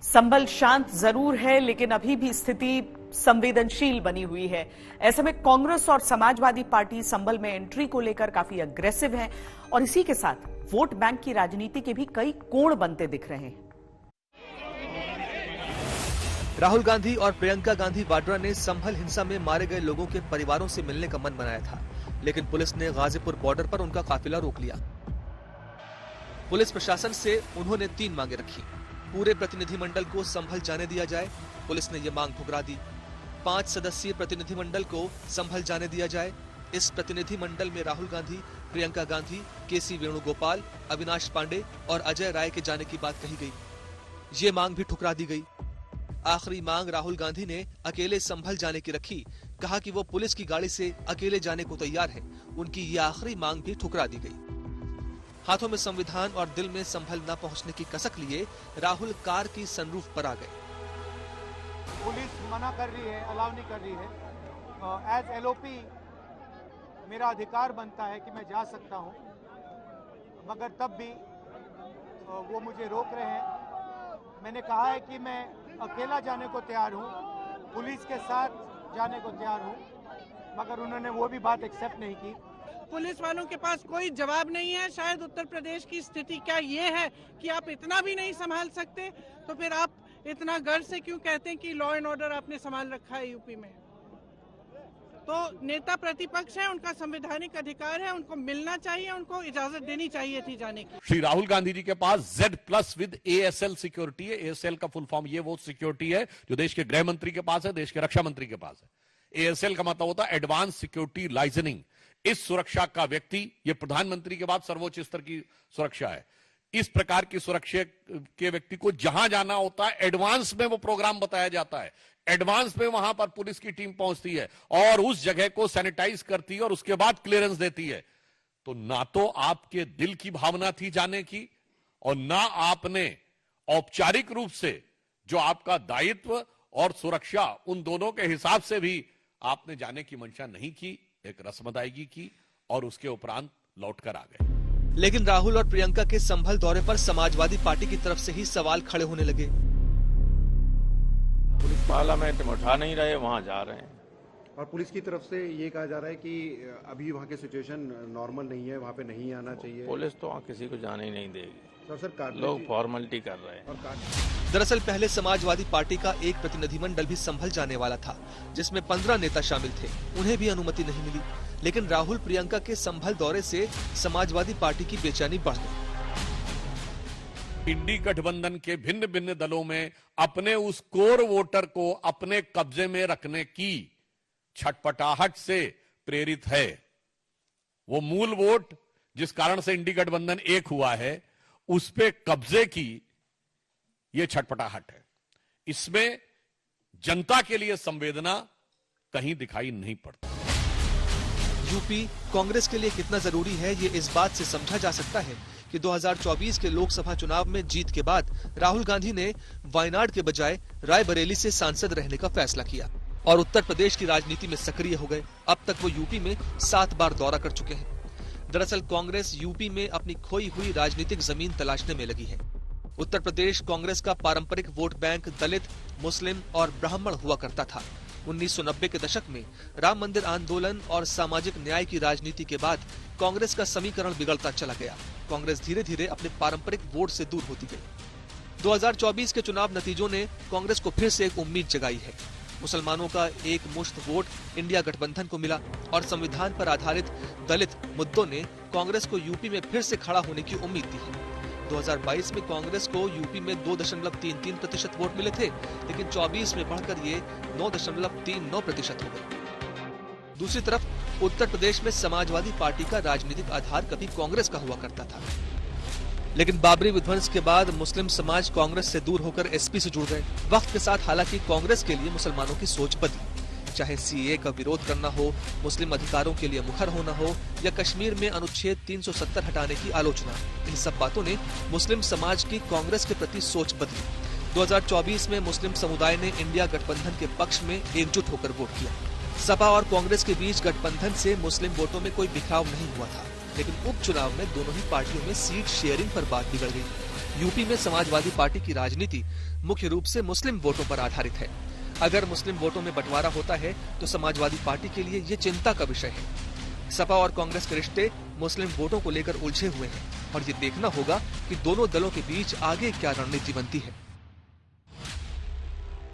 संभल शांत जरूर है, लेकिन अभी भी स्थिति संवेदनशील बनी हुई है। ऐसे में कांग्रेस और समाजवादी पार्टी संभल में एंट्री को लेकर काफी अग्रेसिव है और इसी के साथ वोट बैंक की राजनीति के भी कई कोण बनते दिख रहे हैं। राहुल गांधी और प्रियंका गांधी वाड्रा ने संभल हिंसा में मारे गए लोगों के परिवारों से मिलने का मन बनाया था, लेकिन पुलिस ने गाजीपुर बॉर्डर पर उनका काफिला रोक लिया। पुलिस प्रशासन से उन्होंने 3 मांगे रखी। पूरे प्रतिनिधिमंडल को संभल जाने दिया जाए, पुलिस ने ये मांग ठुकरा दी। 5 सदस्यीय प्रतिनिधिमंडल को संभल जाने दिया जाए। इस प्रतिनिधिमंडल में राहुल गांधी, प्रियंका गांधी, केसी वेणुगोपाल, अविनाश पांडे और अजय राय के जाने की बात कही गई। ये मांग भी ठुकरा दी गई। आखिरी मांग राहुल गांधी ने अकेले संभल जाने की रखी। कहा कि वो पुलिस की गाड़ी से अकेले जाने को तैयार है। उनकी ये आखिरी मांग भी ठुकरा दी गई। हाथों में संविधान और दिल में संभल न पहुंचने की कसक लिए राहुल कार की सनरूफ पर आ गए। पुलिस मना कर रही है, अलाउ नहीं कर रही है। एज एलओपी मेरा अधिकार बनता है कि मैं जा सकता हूं, मगर तब भी वो मुझे रोक रहे हैं। मैंने कहा है कि मैं अकेला जाने को तैयार हूं, पुलिस के साथ जाने को तैयार हूं, मगर उन्होंने वो भी बात एक्सेप्ट नहीं की। पुलिस वालों के पास कोई जवाब नहीं है। शायद उत्तर प्रदेश की स्थिति क्या ये है कि आप इतना भी नहीं संभाल सकते, तो फिर आप इतना गर्व से क्यों कहते हैं कि लॉ एंड ऑर्डर आपने संभाल रखा है यूपी में? तो नेता प्रतिपक्ष है, उनका संवैधानिक अधिकार है, उनको मिलना चाहिए, उनको इजाजत देनी चाहिए थी जाने की। श्री राहुल गांधी जी के पास Z+ विद ASL सिक्योरिटी है। ASL का फुल फॉर्म ये वो सिक्योरिटी है जो देश के गृह मंत्री के पास है, देश के रक्षा मंत्री के पास है। ASL का मतलब होता है एडवांस सिक्योरिटी लाइसेंसिंग। इस सुरक्षा का व्यक्ति, ये प्रधानमंत्री के बाद सर्वोच्च स्तर की सुरक्षा है। इस प्रकार की सुरक्षा के व्यक्ति को जहां जाना होता है एडवांस में वो प्रोग्राम बताया जाता है। एडवांस में वहां पर पुलिस की टीम पहुंचती है और उस जगह को सैनिटाइज करती है और उसके बाद क्लियरेंस देती है। तो ना तो आपके दिल की भावना थी जाने की और ना आपने औपचारिक रूप से जो आपका दायित्व और सुरक्षा, उन दोनों के हिसाब से भी आपने जाने की मंशा नहीं की। एक रस्म अदायगी की और उसके उपरांत लौटकर आ गए। लेकिन राहुल और प्रियंका के संभल दौरे पर समाजवादी पार्टी की तरफ से ही सवाल खड़े होने लगे। पुलिस पार्लियामेंट में उठा नहीं रहे, वहां जा रहे हैं। और पुलिस की तरफ से ये कहा जा रहा है कि अभी वहाँ की सिचुएशन नॉर्मल नहीं है, वहाँ पे नहीं आना चाहिए। पुलिस तो वहाँ किसी को जाने ही नहीं देगी। सर लोग फॉर्मेलिटी कर रहे हैं। दरअसल पहले समाजवादी पार्टी का एक प्रतिनिधिमंडल भी संभल जाने वाला था, जिसमें 15 नेता शामिल थे। उन्हें भी अनुमति नहीं मिली। लेकिन राहुल प्रियंका के संभल दौरे से समाजवादी पार्टी की बेचैनी बढ़ गई। इंडी गठबंधन के भिन्न भिन्न दलों में अपने उस कोर वोटर को अपने कब्जे में रखने की छटपटाहट से प्रेरित है। वो मूल वोट जिस कारण से इंडी गठबंधन एक हुआ है, उस पे कब्जे की ये छटपटाहट है। इसमें जनता के लिए संवेदना कहीं दिखाई नहीं पड़ती। यूपी कांग्रेस के लिए कितना जरूरी है, ये इस बात से समझा जा सकता है कि 2024 के लोकसभा चुनाव में जीत के बाद राहुल गांधी ने वायनाड के बजाय रायबरेली से सांसद रहने का फैसला किया और उत्तर प्रदेश की राजनीति में सक्रिय हो गए। अब तक वो यूपी में 7 बार दौरा कर चुके हैं। दरअसल कांग्रेस यूपी में अपनी खोई हुई राजनीतिक जमीन तलाशने में लगी है। उत्तर प्रदेश कांग्रेस का पारंपरिक वोट बैंक दलित, मुस्लिम और ब्राह्मण हुआ करता था। 1990 के दशक में राम मंदिर आंदोलन और सामाजिक न्याय की राजनीति के बाद कांग्रेस का समीकरण बिगड़ता चला गया। कांग्रेस धीरे धीरे अपने पारंपरिक वोट से दूर होती गई। 2024 के चुनाव नतीजों ने कांग्रेस को फिर से एक उम्मीद जगाई है। मुसलमानों का एक मुश्त वोट इंडिया गठबंधन को मिला और संविधान पर आधारित दलित मुद्दों ने कांग्रेस को यूपी में फिर से खड़ा होने की उम्मीद दी है। 2022 में कांग्रेस को यूपी में 2.33% वोट मिले थे, लेकिन 24 में बढ़कर ये 9.39% हो गए। दूसरी तरफ उत्तर प्रदेश में समाजवादी पार्टी का राजनीतिक आधार कभी कांग्रेस का हुआ करता था, लेकिन बाबरी विध्वंस के बाद मुस्लिम समाज कांग्रेस से दूर होकर एसपी से जुड़ गए। वक्त के साथ हालांकि कांग्रेस के लिए मुसलमानों की सोच बदली। चाहे सीए का विरोध करना हो, मुस्लिम अधिकारों के लिए मुखर होना हो या कश्मीर में अनुच्छेद 370 हटाने की आलोचना, इन सब बातों ने मुस्लिम समाज की कांग्रेस के प्रति सोच बदली। 2024 में मुस्लिम समुदाय ने इंडिया गठबंधन के पक्ष में एकजुट होकर वोट किया। सपा और कांग्रेस के बीच गठबंधन से मुस्लिम वोटों में कोई बिखराव नहीं हुआ था, लेकिन उपचुनाव में दोनों ही पार्टियों में सीट शेयरिंग पर बात बिगड़ गई। यूपी में समाजवादी पार्टी की राजनीति मुख्य रूप से मुस्लिम वोटों पर आधारित है। अगर मुस्लिम वोटों में बंटवारा होता है तो समाजवादी पार्टी के लिए ये चिंता का विषय है। सपा और कांग्रेस के रिश्ते मुस्लिम वोटों को लेकर उलझे हुए हैं और ये देखना होगा कि दोनों दलों के बीच आगे क्या रणनीति बनती है।